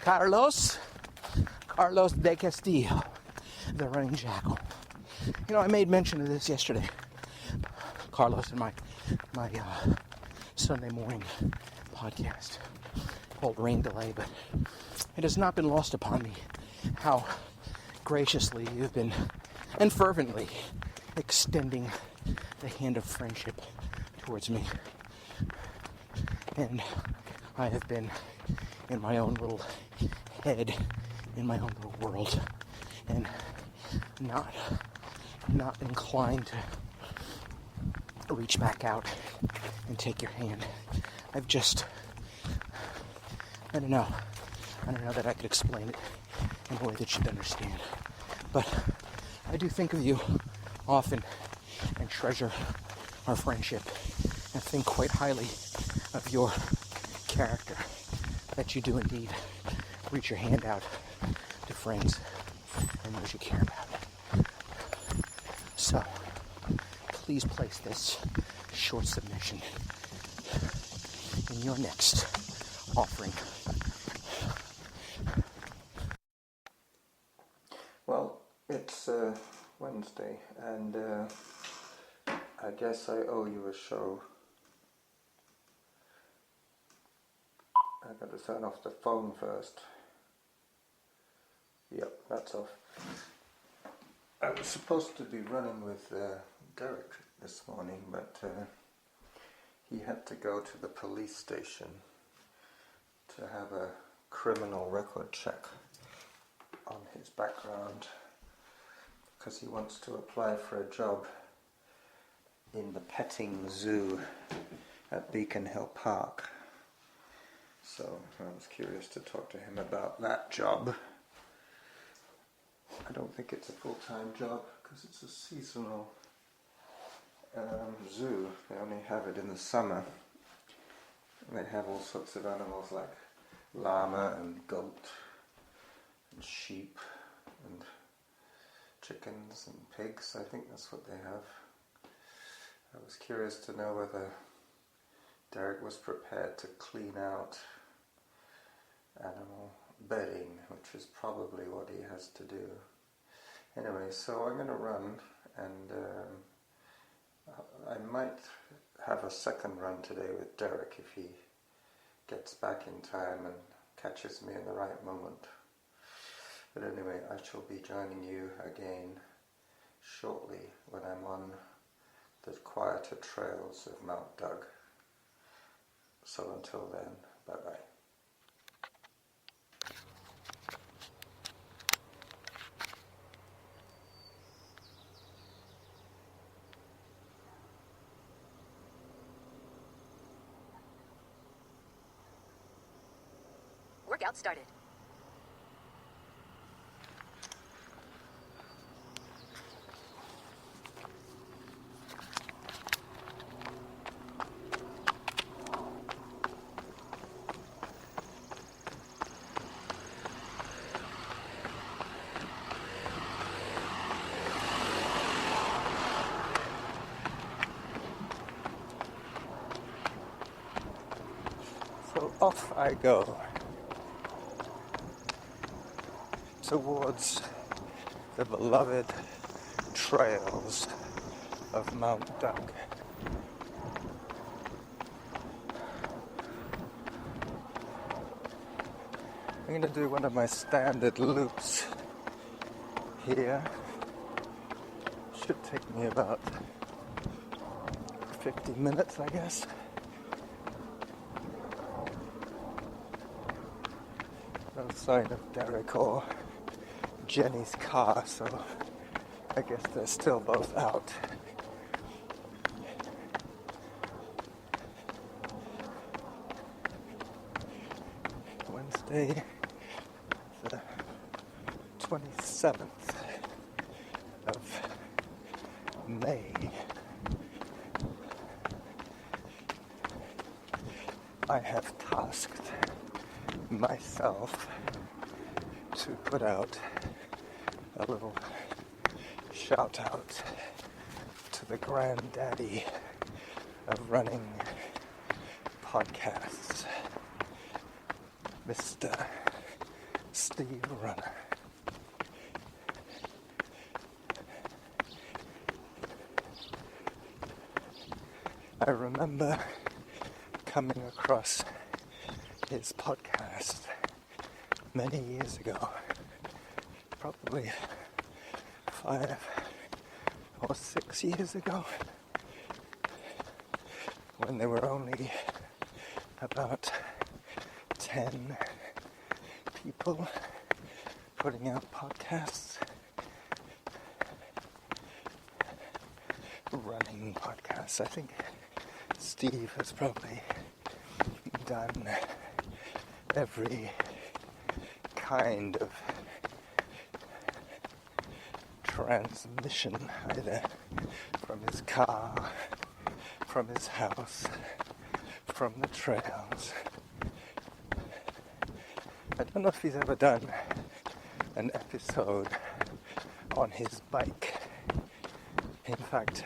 Carlos de Castillo, the running jackal. You know, I made mention of this yesterday. Carlos in my Sunday morning podcast called Rain Delay, but it has not been lost upon me how graciously you've been and fervently extending the hand of friendship towards me. And I have been in my own little head, in my own little world, and not inclined to reach back out and take your hand. I don't know that I could explain it in a way that you'd understand. But I do think of you often and treasure our friendship and think quite highly of your character, that you do indeed reach your hand out to friends and those you care about. So, please place this short submission in your next offering. Well, it's Wednesday, and I guess I owe you a show. I got to turn off the phone first. Yep, that's off. I was supposed to be running with Derek this morning, but he had to go to the police station to have a criminal record check on his background because he wants to apply for a job in the petting zoo at Beacon Hill Park. So I was curious to talk to him about that job. I don't think it's a full-time job because it's a seasonal zoo. They only have it in the summer. And they have all sorts of animals like llama and goat and sheep and chickens and pigs. I think that's what they have. I was curious to know whether Derek was prepared to clean out animal bedding, which is probably what he has to do. Anyway, so I'm going to run, and I might have a second run today with Derek if he gets back in time and catches me in the right moment. But anyway, I shall be joining you again shortly when I'm on the quieter trails of Mount Doug. So until then, bye-bye. Workout started. So off I go towards the beloved trails of Mount Doug. I'm going to do one of my standard loops here. Should take me about 50 minutes, I guess. No sign of Derek or Jenny's car, so I guess they're still both out. Wednesday, the 27th of May. I have tasked myself to put out a little shout out to the granddaddy of running podcasts, Mr. Steve Runner. I remember coming across his podcast many years ago, probably 5 or 6 years ago, when there were only about 10 people putting out podcasts, running podcasts. I think Steve has probably done every kind of transmission, either from his car, from his house, from the trails. I don't know if he's ever done an episode on his bike. In fact,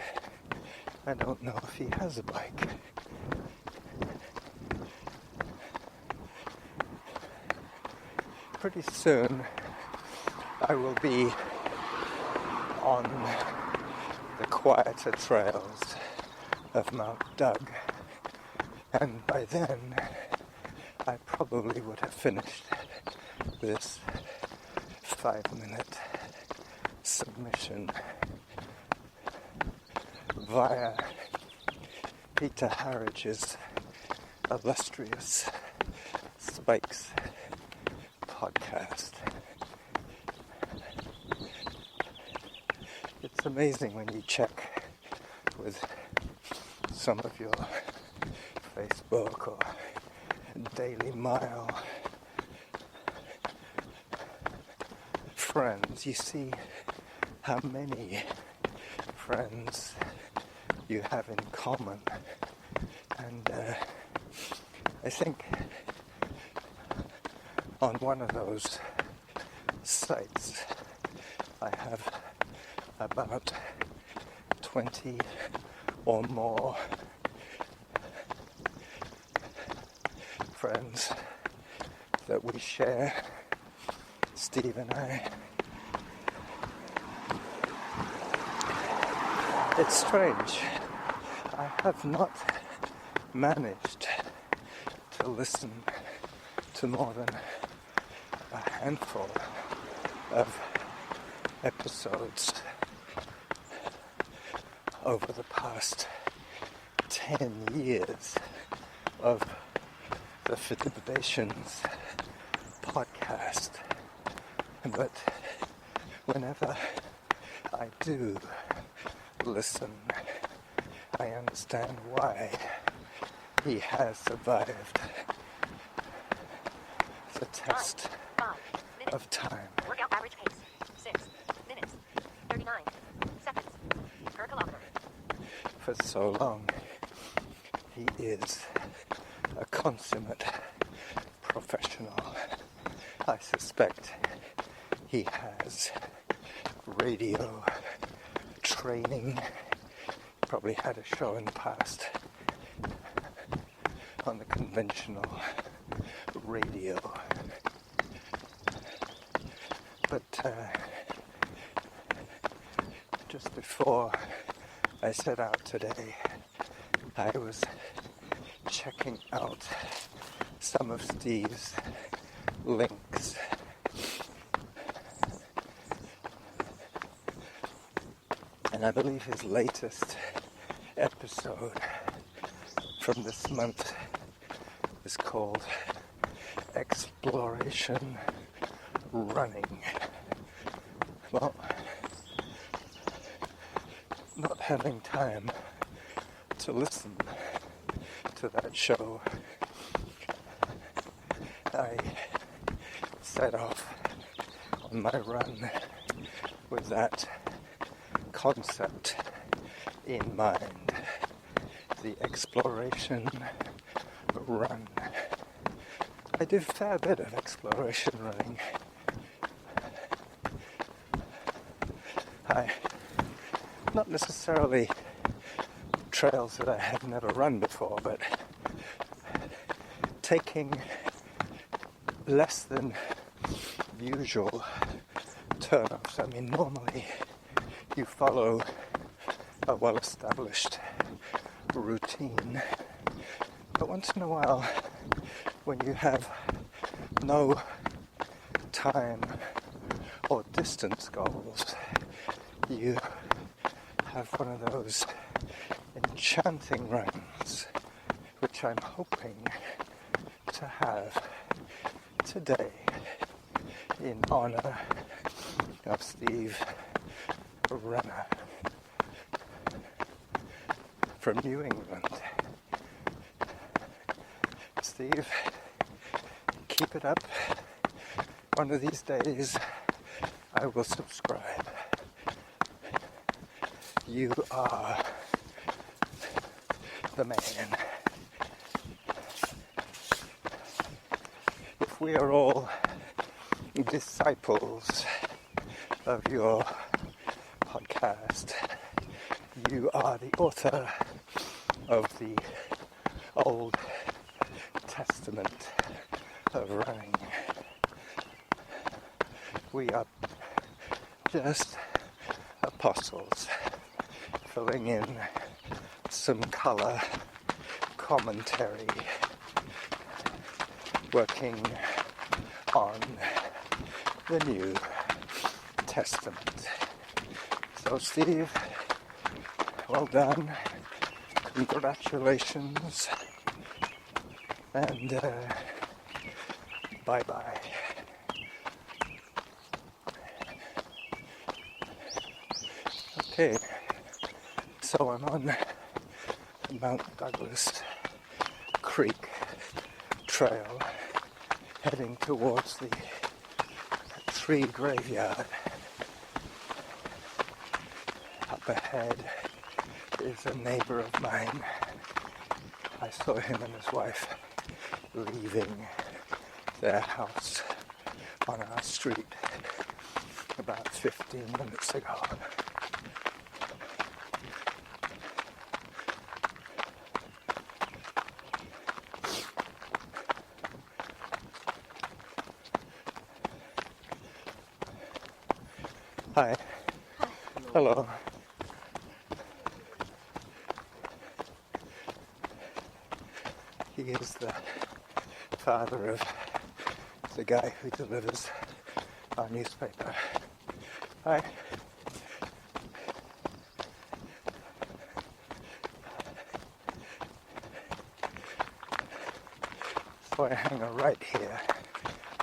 I don't know if he has a bike. Pretty soon I will be on the quieter trails of Mount Doug, and by then I probably would have finished this 5-minute submission via Peter Harridge's illustrious Spikes podcast. It's amazing when you check with some of your Facebook or Daily Mile friends, you see how many friends you have in common. And I think on one of those sites I have about 20 or more friends that we share, Steve and I. It's strange. I have not managed to listen to more than a handful of episodes over the past 10 years of the Fiddibations podcast. But whenever I do listen, I understand why he has survived the test of time. Workout average pace, 6 minutes, 39 seconds per kilometer. For so long, he is a consummate professional. I suspect he has radio training, probably had a show in the past on the conventional radio. But just before I set out today, I was checking out some of Steve's links. And I believe his latest episode from this month is called Exploration Running. Well, not having time to listen to that show, I set off on my run with that concept in mind, the exploration run. I do a fair bit of exploration running. Not necessarily trails that I have never run before, but taking less than usual turn-offs. I mean, normally you follow a well-established routine, but once in a while, when you have no time or distance goals, you have one of those enchanting runs, which I'm hoping to have today in honor of Steve Renner from New England. Steve, keep it up. One of these days, I will subscribe. You are the man. If we are all disciples of your podcast, you are the author of the Old Testament of running. We are just apostles filling in some color commentary, working on the New Testament. So Steve, well done, congratulations, and bye-bye. Okay, so I'm on the Mount Douglas Creek Trail, heading towards the tree graveyard. Up ahead is a neighbor of mine. I saw him and his wife leaving their house on our street about 15 minutes ago. Hi. Hi. Hello. He is the father of the guy who delivers our newspaper. Hi. So I hang a right here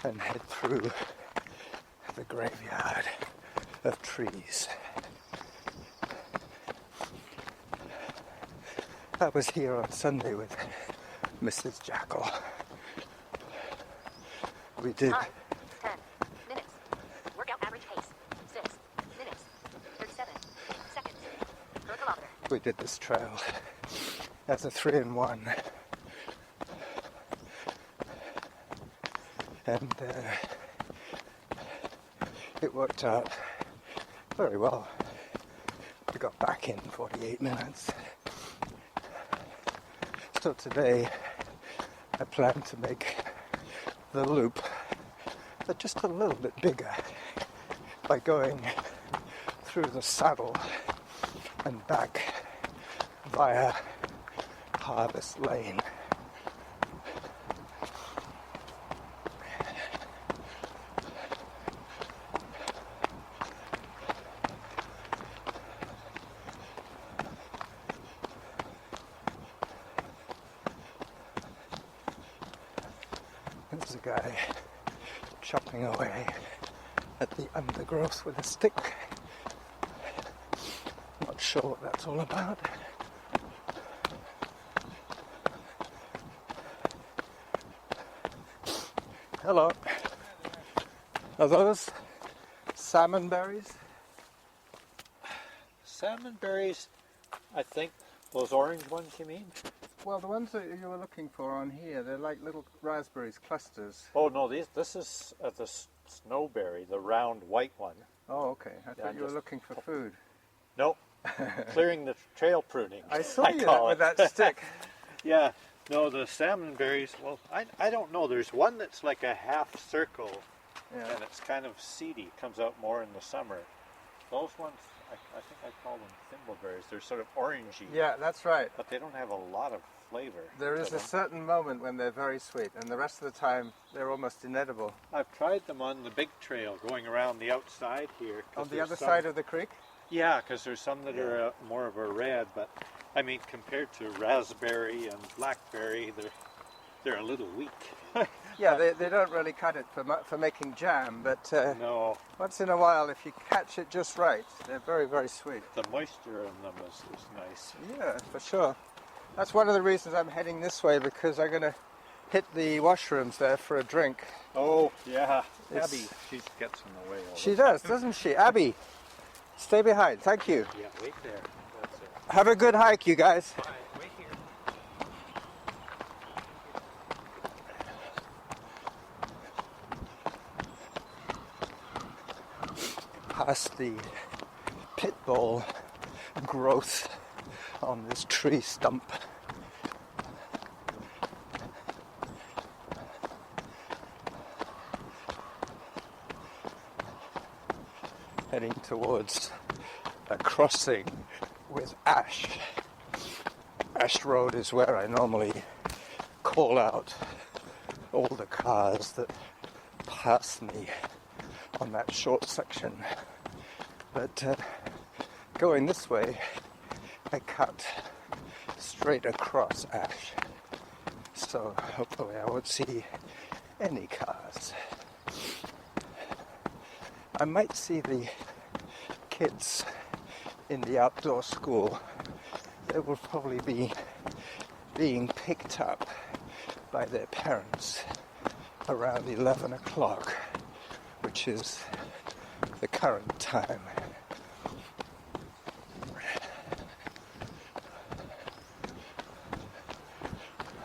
and head through the graveyard of trees. I was here on Sunday with Mrs. Jackal. We did. Time, 10 minutes. Workout average pace, 6 minutes, 37 seconds per kilometer. We did this trail as a 3-in-1. And it worked out very well. We got back in 48 minutes. So today I plan to make the loop just a little bit bigger by going through the saddle and back via Harvest Lane. There's a guy chopping away at the undergrowth with a stick. Not sure what that's all about. Hello. Are those salmon berries? Salmon berries, I think. Those orange ones, you mean? Well, the ones that you were looking for on here, they're like little raspberries, clusters. Oh no, this is the snowberry, the round white one. Oh, okay. I Yeah, thought you were just- looking for food. No, clearing the trail pruning. I saw you call with it. that stick. Yeah, no, the salmon berries. Well, I don't know. There's one that's like a half circle, Yeah. and it's kind of seedy. It comes out more in the summer. Those ones, I think I call them thimbleberries. They're sort of orangey. Yeah, that's right. But they don't have a lot of flavor. There is to a them. certain moment when they're very sweet, and the rest of the time they're almost inedible. I've tried them on the big trail going around the outside here. On the other side of the creek? Yeah, because there's some that are more of a red, but I mean, compared to raspberry and blackberry, they're a little weak. Yeah, they don't really cut it for making jam, but No, once in a while, if you catch it just right, they're very, very sweet. the moisture in them is nice. Yeah, for sure. That's one of the reasons I'm heading this way, because I'm going to hit the washrooms there for a drink. Oh, yeah. It's- Abby, she gets in the way. all She the does, doesn't she? Abby, stay behind. Thank you. time. Yeah, wait there. That's it. Have a good hike, you guys. All right, wait here. Past the pit bull growth on this tree stump. Heading towards a crossing with Ash. Ash Road is where I normally call out all the cars that pass me on that short section. But going this way, I cut straight across Ash. So hopefully I won't see any cars. I might see the kids in the outdoor school. They will probably be being picked up by their parents around 11 o'clock, which is the current time.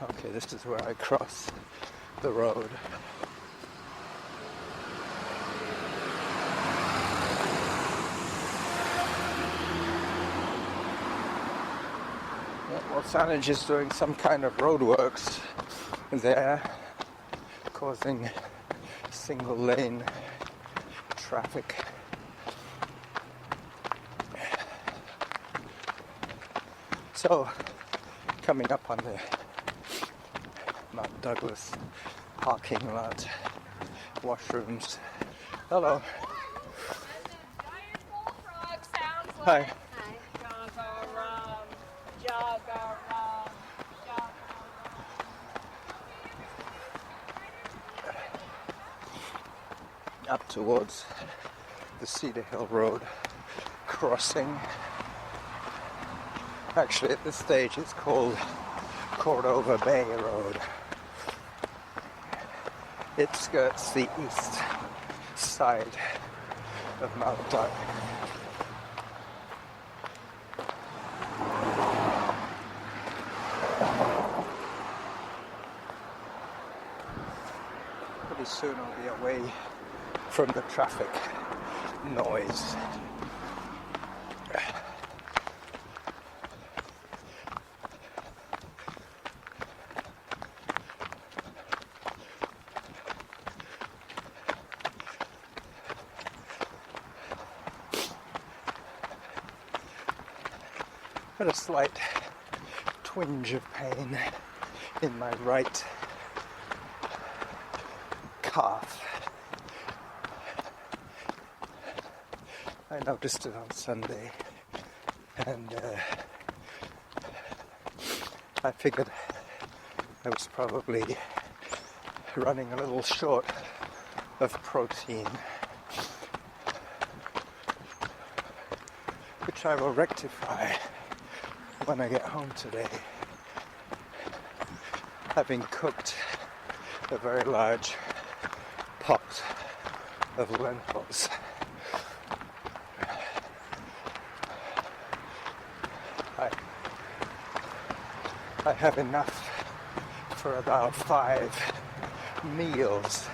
Okay, this is where I cross the road. Well, Saanich is doing some kind of roadworks there, causing single lane traffic. So, coming up on the Mount Douglas parking lot, washrooms. Hello. Giant bullfrog sounds Hi. like Jagaram, Jagaram, Jagaram. Up towards the Cedar Hill Road crossing. Actually, at this stage, it's called Cordova Bay Road. It skirts the east side of Mount Doug. Pretty soon I'll be away from the traffic noise. Got a slight twinge of pain in my right calf. I noticed it on Sunday, and I figured I was probably running a little short of protein, which I will rectify when I get home today, having cooked a very large pot of lentils. I have enough for about 5 meals,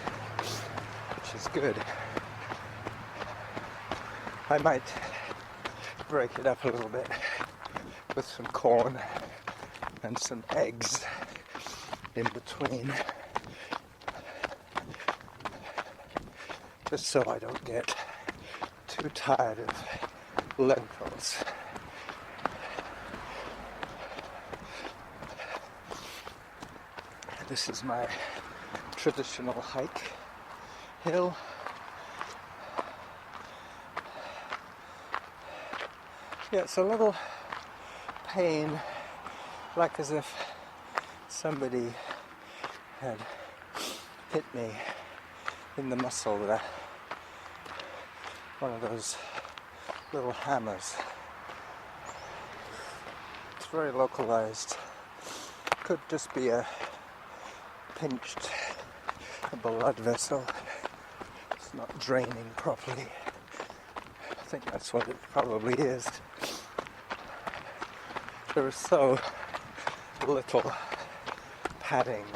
which is good. I might break it up a little bit with some corn and some eggs in between. just so I don't get too tired of lentils. This is my traditional hike hill. Yeah, it's a little pain, like as if somebody had hit me in the muscle with one of those little hammers. It's very localized. Could just be a pinched blood vessel. It's not draining properly. I think that's what it probably is. There is so little padding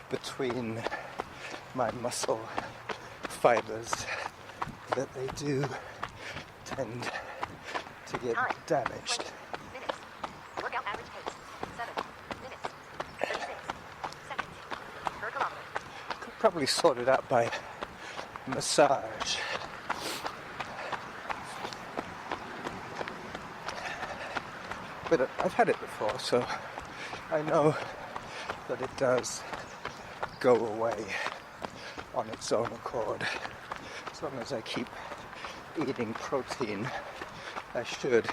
between my muscle fibers that they do tend to get Time. damaged. 20 minutes. Workout average pace. 7 minutes. 36 seconds per kilometer. Could probably sort it out by massage. But I've had it before, so I know that it does go away on its own accord. As long as I keep eating protein, I should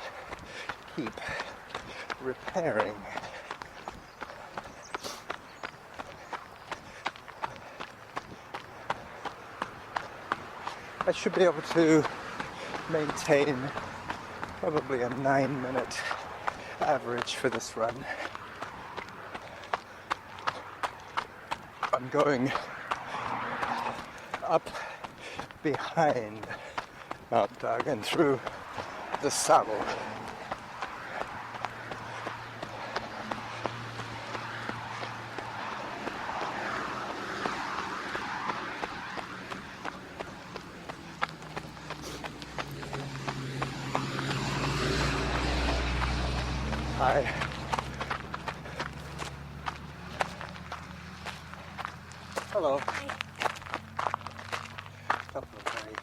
keep repairing. I should be able to maintain probably a 9-minute average for this run. I'm going up behind Mount Duggan through the saddle. Hi. Hello. A couple of very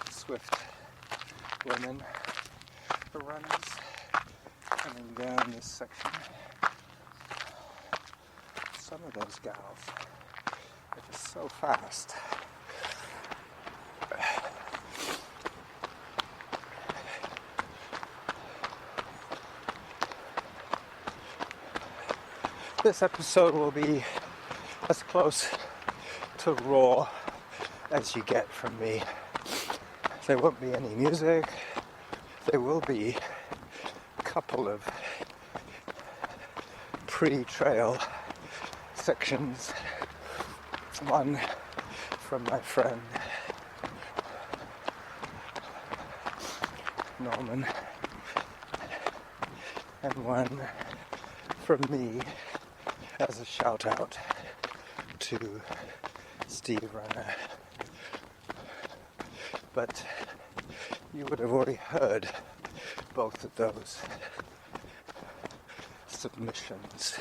swift women, runners, coming down this section. Some of those gals are just so fast. This episode will be as close to raw as you get from me. There won't be any music. There will be a couple of pre-trail sections. One from my friend Norman, and one from me as a shout out to Steve Runner. But you would have already heard both of those submissions.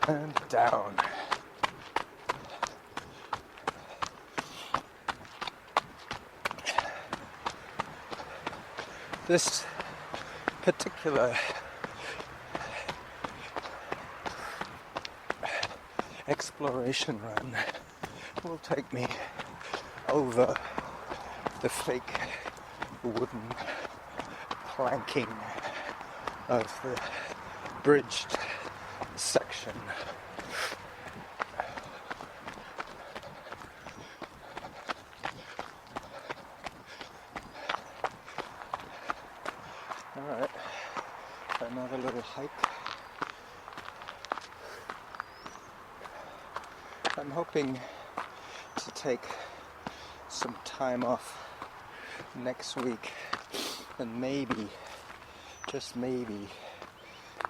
And down. This particular exploration run will take me over the fake wooden planking of the bridged section. Alright, another little hike. I'm hoping to take some time off next week and maybe, just maybe,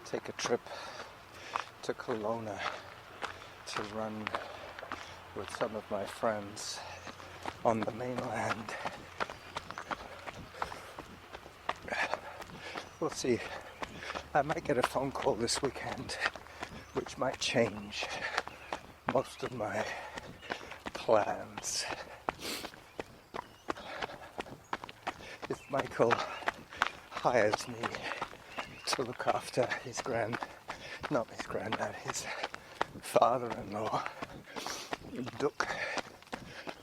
take a trip to Kelowna to run with some of my friends on the mainland. We'll see. I might get a phone call this weekend, which might change most of my plans. If Michael hires me to look after his father-in-law, Duke,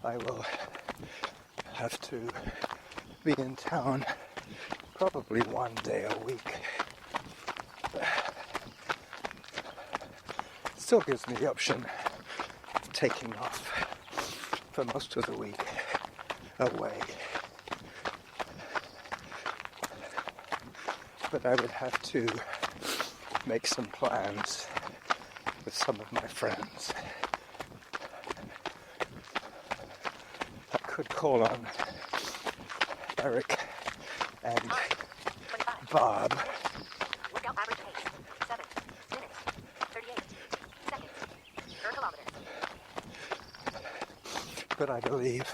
I will have to be in town probably one day a week. Still gives me the option of taking off for most of the week away. But I would have to make some plans with some of my friends. I could call on Eric and 25. Bob. Workout average pace. 7 minutes. 38 seconds per kilometer. But I believe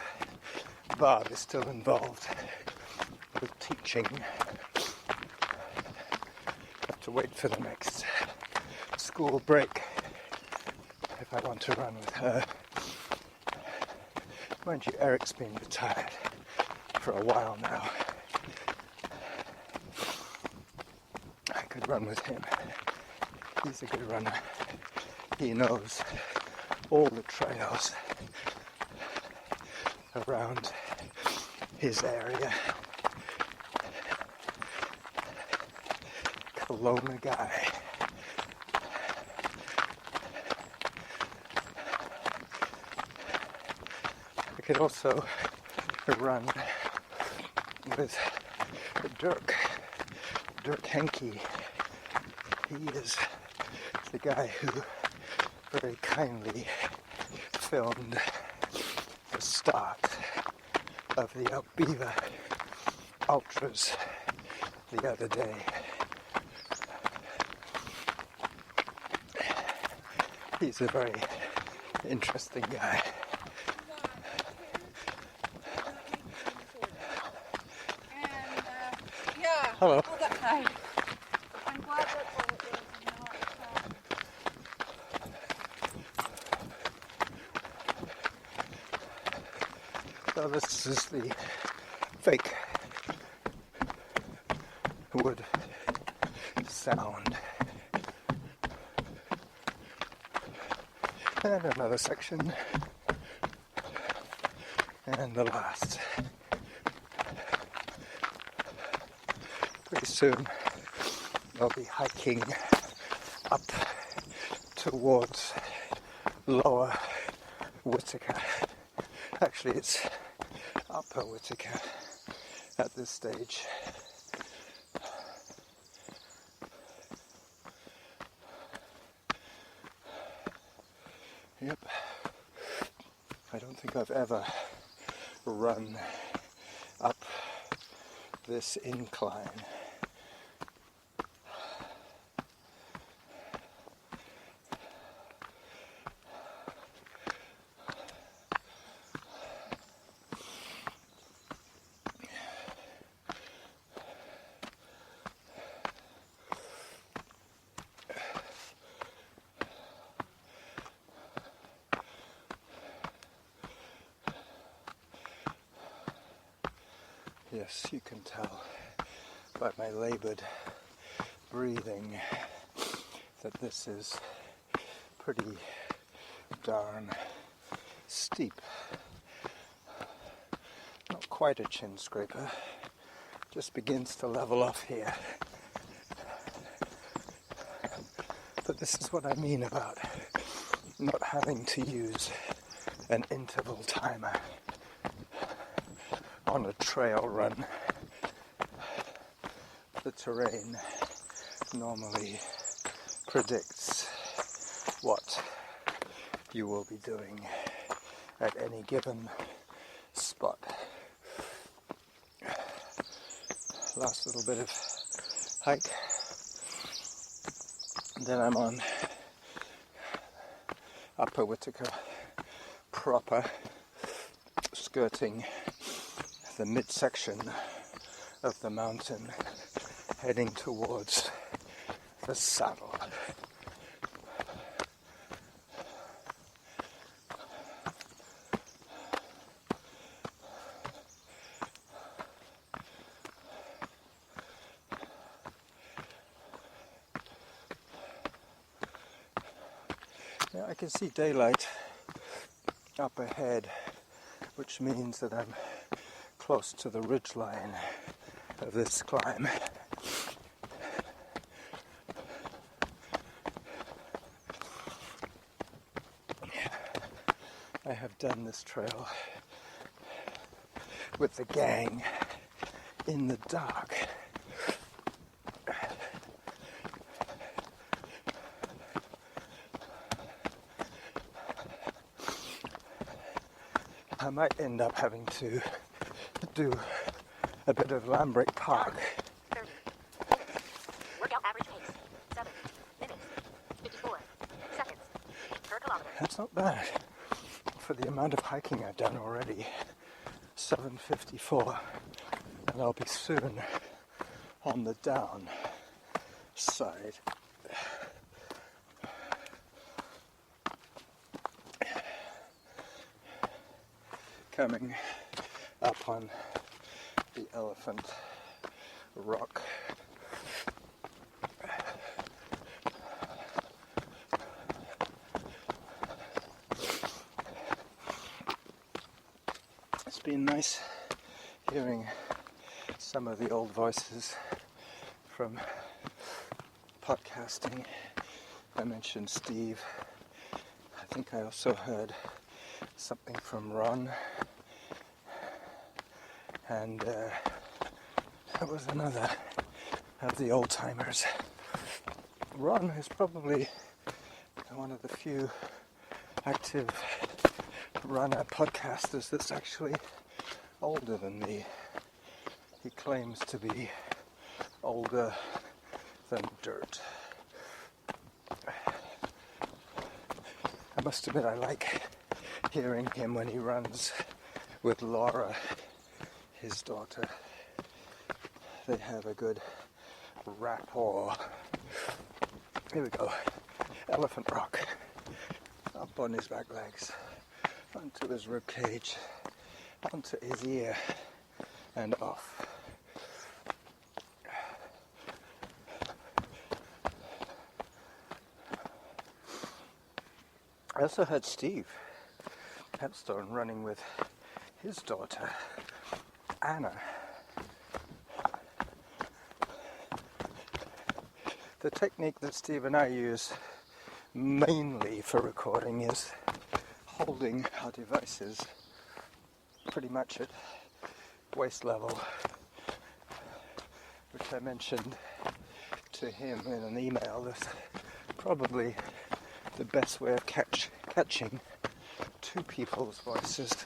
Bob is still involved with teaching. Have to wait for the next school break if I want to run with her. Mind you, Eric's been retired for a while now. I could run with him. He's a good runner. He knows all the trails around his area. Kelowna guy. I could also run with Dirk Henke. He is the guy who very kindly filmed the start of the Albeeva Ultras the other day. He's a very interesting guy. Yeah. Hello. All that time. I'm glad that's what it is. You know, So this is the fake wood sound. And another section. And the last. Pretty soon I'll be hiking up towards Lower Whittaker. Actually, it's Upper Whittaker at this stage. Yep. I don't think I've ever run up this incline. Yes, you can tell by my labored breathing that this is pretty darn steep. Not quite a chin scraper, just begins to level off here. But this is what I mean about not having to use an interval timer on a trail run. The terrain normally predicts what you will be doing at any given spot. Last little bit of hike, then I'm on Upper Whittaker proper, skirting the midsection of the mountain, heading towards the saddle. Yeah, I can see daylight up ahead, which means that I'm close to the ridgeline of this climb. I have done this trail with the gang in the dark. I might end up having to do a bit of Lambrick Park. 30. Workout average pace. 7 minutes. 54 seconds per kilometer. That's not bad for the amount of hiking I've done already. 7:54, and I'll be soon on the down side. Coming up on the Elephant Rock. It's been nice hearing some of the old voices from podcasting. I mentioned Steve. I think I also heard something from Ron. And there was another of the old timers. Ron is probably one of the few active runner podcasters that's actually older than me. He claims to be older than dirt. I must admit I like hearing him when he runs with Laura, his daughter. They have a good rapport. Here we go. Elephant Rock. Up on his back legs, onto his rib cage, onto his ear, and off. I also heard Steve Hepstone running with his daughter, Anna. The technique that Steve and I use mainly for recording is holding our devices pretty much at waist level, which I mentioned to him in an email as probably the best way of catching two people's voices,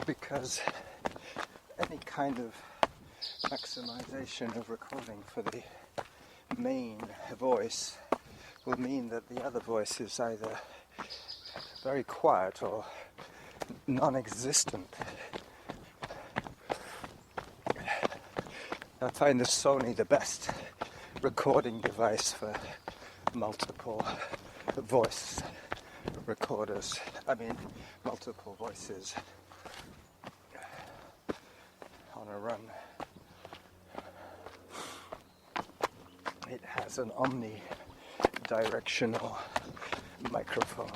because any kind of maximization of recording for the main voice will mean that the other voice is either very quiet or non-existent. I find the Sony the best recording device for multiple voice recorders. I mean, multiple voices on a run. It has an omnidirectional microphone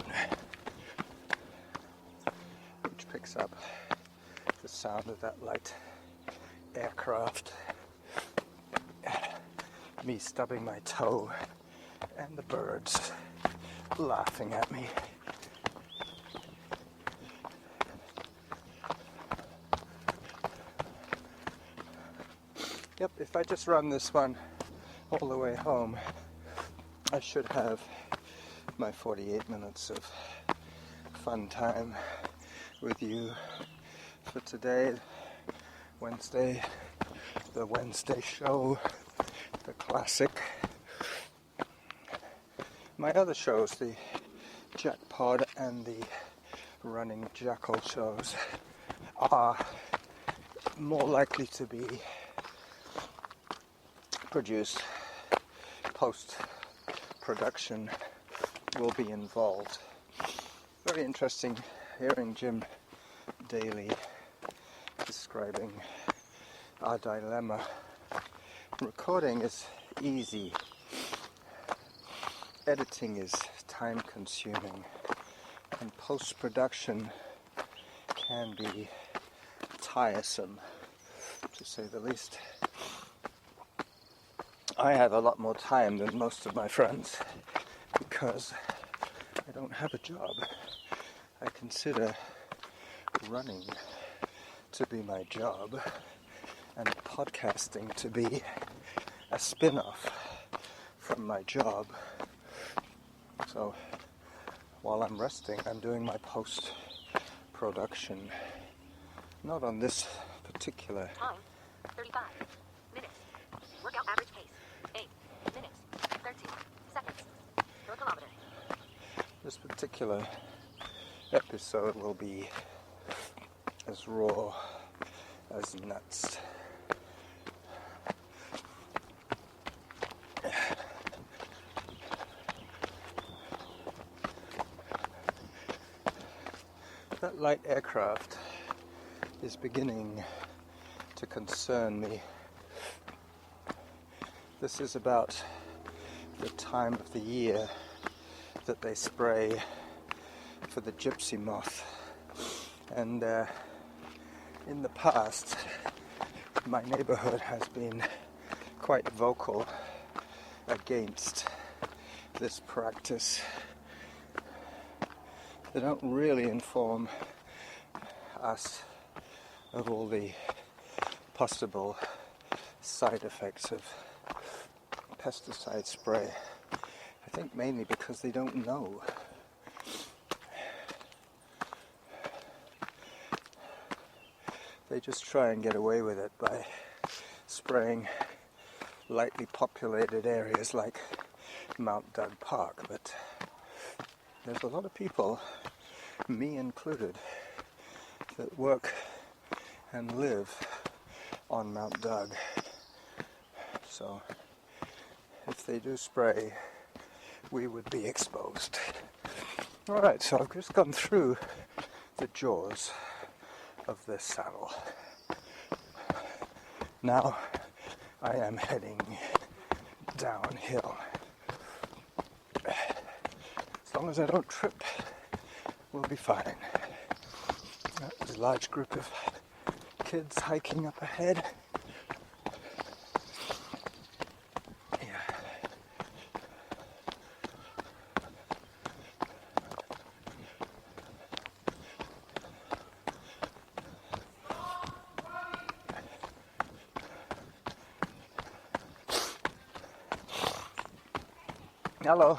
which picks up the sound of that light aircraft, me stubbing my toe, and the birds laughing at me. Yep, if I just run this one all the way home, I should have my 48 minutes of fun time with you for today, Wednesday, the Wednesday show, the classic. My other shows, the Jackpot and the Running Jackal shows are more likely to be produced. Post-production will be involved. Very interesting hearing Jim Daly describing our dilemma. Recording is easy. Editing is time consuming. And post-production can be tiresome, to say the least. I have a lot more time than most of my friends because I don't have a job. I consider running to be my job and podcasting to be a spin-off from my job. So while I'm resting, I'm doing my post-production. Not on this particular. Time, 35 minutes. Workout average pace, 8 minutes, 13 seconds per kilometer. This particular episode will be as raw as nuts. That light aircraft is beginning to concern me. This is about the time of the year that they spray for the gypsy moth. And in the past, my neighborhood has been quite vocal against this practice. They don't really inform us of all the possible side effects of pesticide spray. I think mainly because they don't know. They just try and get away with it by spraying lightly populated areas like Mount Doug Park, but there's a lot of people, me included, that work and live on Mount Doug. So if they do spray, we would be exposed. Alright, so I've just gone through the jaws of this saddle. Now I am heading downhill. As long as I don't trip, we'll be fine. There's a large group of kids hiking up ahead. Hello.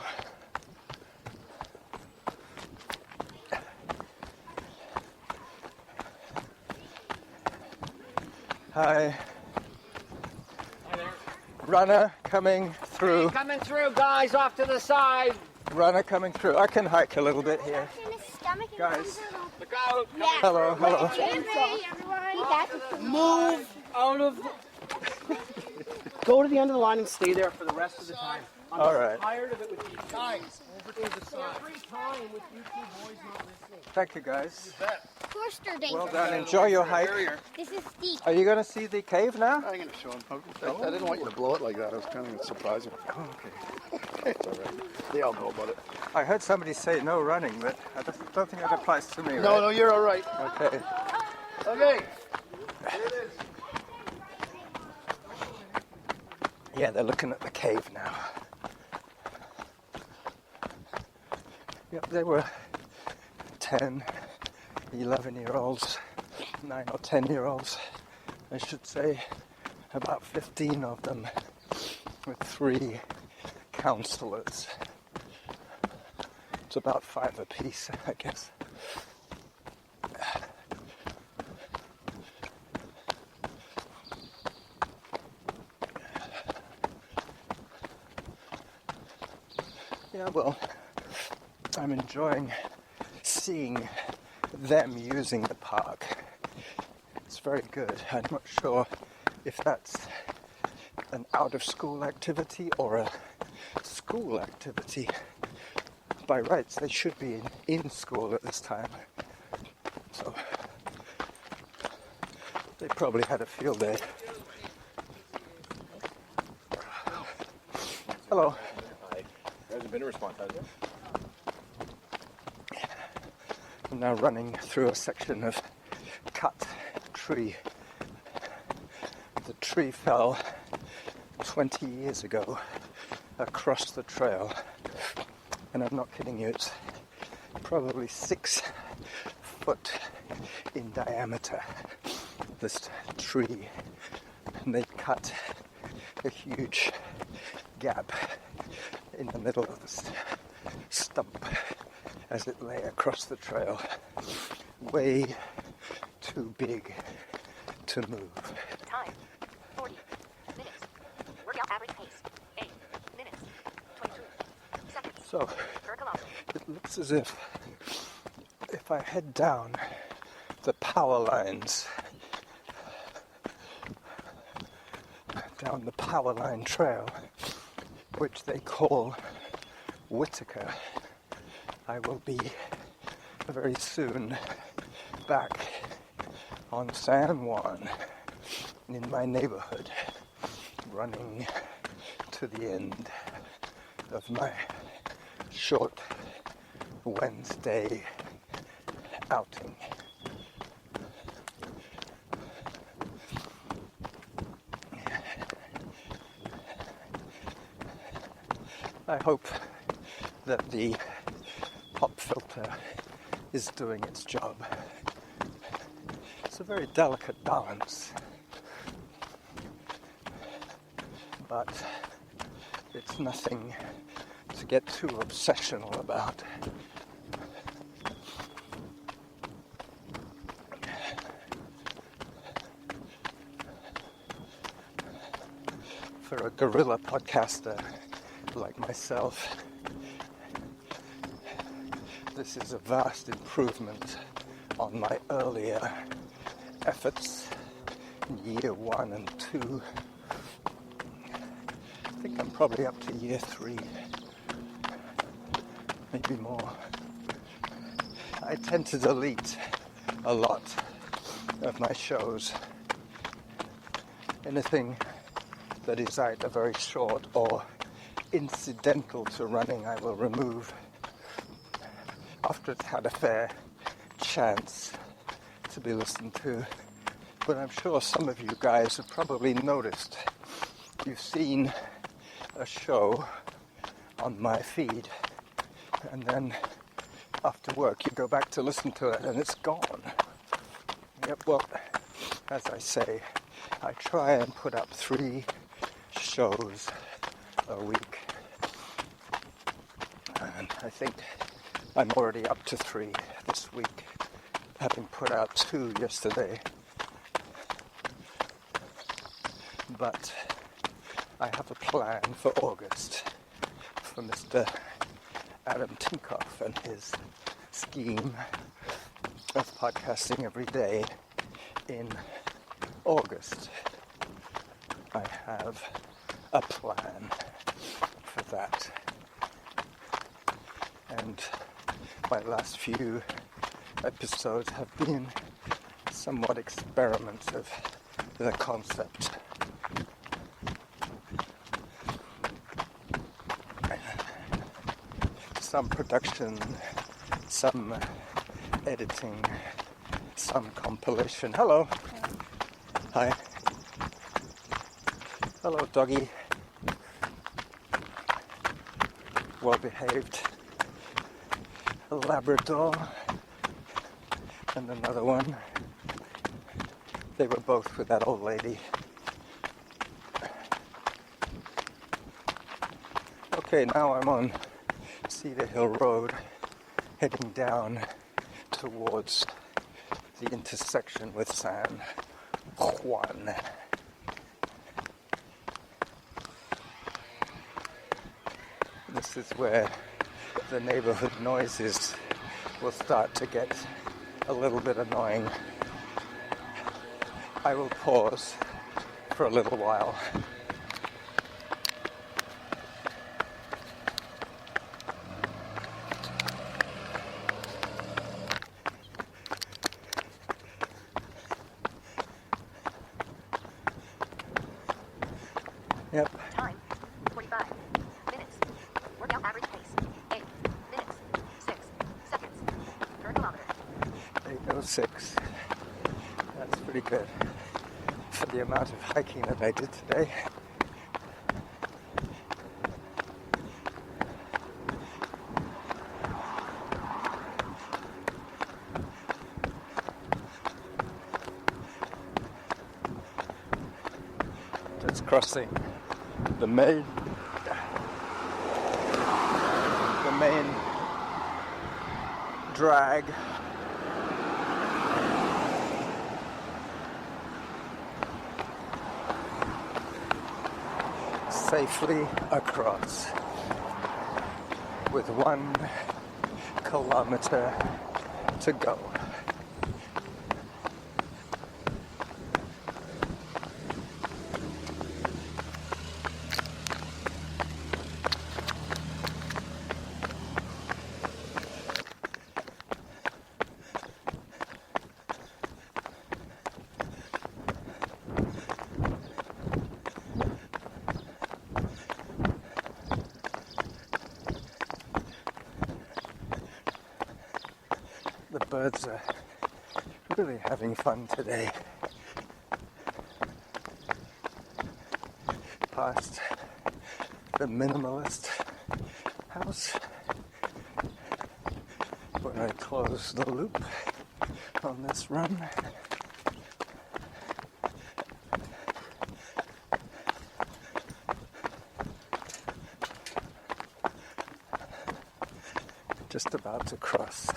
Hi. Hi there. Runner coming through. Hey, coming through, guys, off to the side. Runner coming through. I can hike a little bit here. Guys. Look out. Yeah. Hello, hello. Move out of the... Go to the end of the line and stay there for the rest of the time. I'm All right. tired of it with you guys. Over to the side. Every time with you two boys not listening. Thank you, guys. Forster danger. Well done. Enjoy your hike. This is steep. Are you going to see the cave now? I'm going to show him. I didn't want you to blow it like that. I was kind of surprising. Oh, okay. It's all right. They all know about it. I heard somebody say no running, but I don't think that applies to me, No, right? no, you're all right. Okay. Okay. Yeah, they're looking at the cave now. Yep, they were 10, 11-year-olds, 9 or 10-year-olds, I should say, about 15 of them, with 3 counselors. It's about 5 apiece, I guess. Yeah, well, I'm enjoying seeing them using the park. It's very good. I'm not sure if that's an out-of-school activity or a school activity. By rights, they should be in school at this time. So they probably had a field day. Hello. Hi. There hasn't been a response, has there? I'm now running through a section of cut tree. The tree fell 20 years ago across the trail, and I'm not kidding you, it's probably 6 foot in diameter, this tree, and they cut a huge gap in the middle of this stump as it lay across the trail, way too big to move. Time, 40 minutes. Workout average pace, 8 minutes, 22 seconds So per kilometer. it looks as if I head down the power lines, down the power line trail, which they call Whitaker, I will be very soon back on San Juan in my neighborhood, running to the end of my short Wednesday outing. I hope that the pop filter is doing its job. It's a very delicate balance, but it's nothing to get too obsessional about. For a guerrilla podcaster like myself, this is a vast improvement on my earlier efforts in year 1 and 2. I think I'm probably up to year 3, maybe more. I tend to delete a lot of my shows. Anything that is either very short or incidental to running, I will remove after it's had a fair chance to be listened to. But I'm sure some of you guys have probably noticed. You've seen a show on my feed, and then after work you go back to listen to it and it's gone. Yep, well, as I say, I try and put up 3 shows a week, and I think I'm already up to 3 this week, having put out 2 yesterday. But I have a plan for August for Mr. Adam Tinkoff and his scheme of podcasting every day in August. I have a plan for that. And my last few episodes have been somewhat experiments of the concept. Some production, some editing, some compilation. Hello. Hi. Hello, doggy. Well behaved. A Labrador and another one. They were both with that old lady. Okay, now I'm on Cedar Hill Road, heading down towards the intersection with San Juan. This is where the neighborhood noises will start to get a little bit annoying. I will pause for a little while. Yep. Time, 45 minutes. Workout average pace, 8 minutes, 6 seconds per kilometer. 8:06. That's pretty good for the amount of hiking that I did today. Just crossing the main drag. Safely across with 1 kilometer to go. The birds are really having fun today. Past the minimalist house where I close the loop on this run. Just about to cross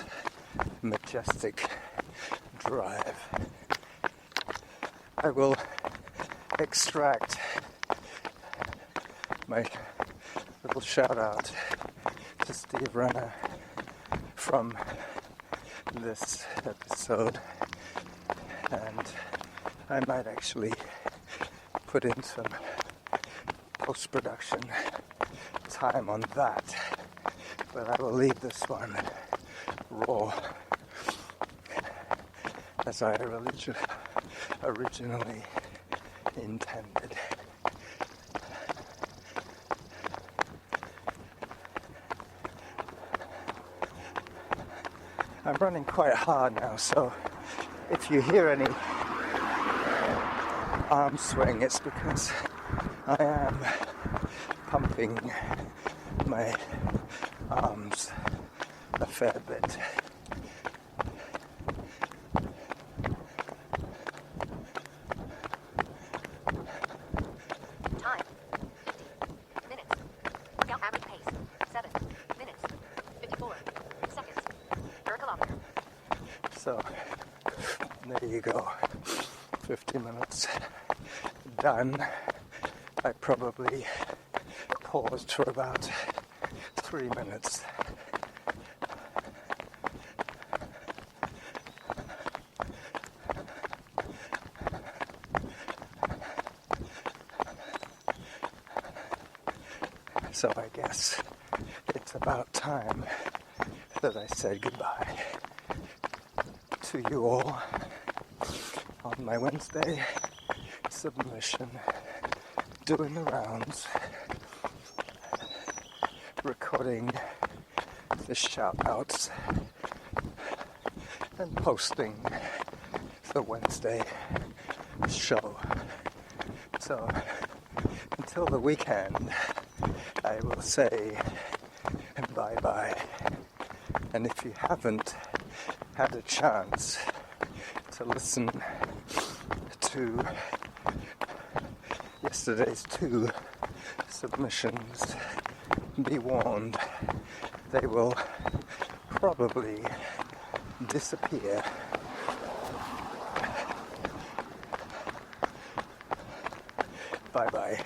Majestic Drive. I will extract my little shout out to Steve Renner from this episode, and I might actually put in some post-production time on that, but I will leave this one raw as I originally intended. I'm running quite hard now, so if you hear any arm swing, it's because I am pumping my arms a fair bit. Time, 50 minutes. Workout average pace, 7 minutes, 54 seconds per kilometer. So, there you go. 50 minutes done. I probably paused for about 3 minutes. So I guess it's about time that I said goodbye to you all on my Wednesday submission, doing the rounds, recording the shout-outs, and posting the Wednesday show. So until the weekend, I will say bye-bye. And if you haven't had a chance to listen to yesterday's 2 submissions, be warned, they will probably disappear. Bye-bye.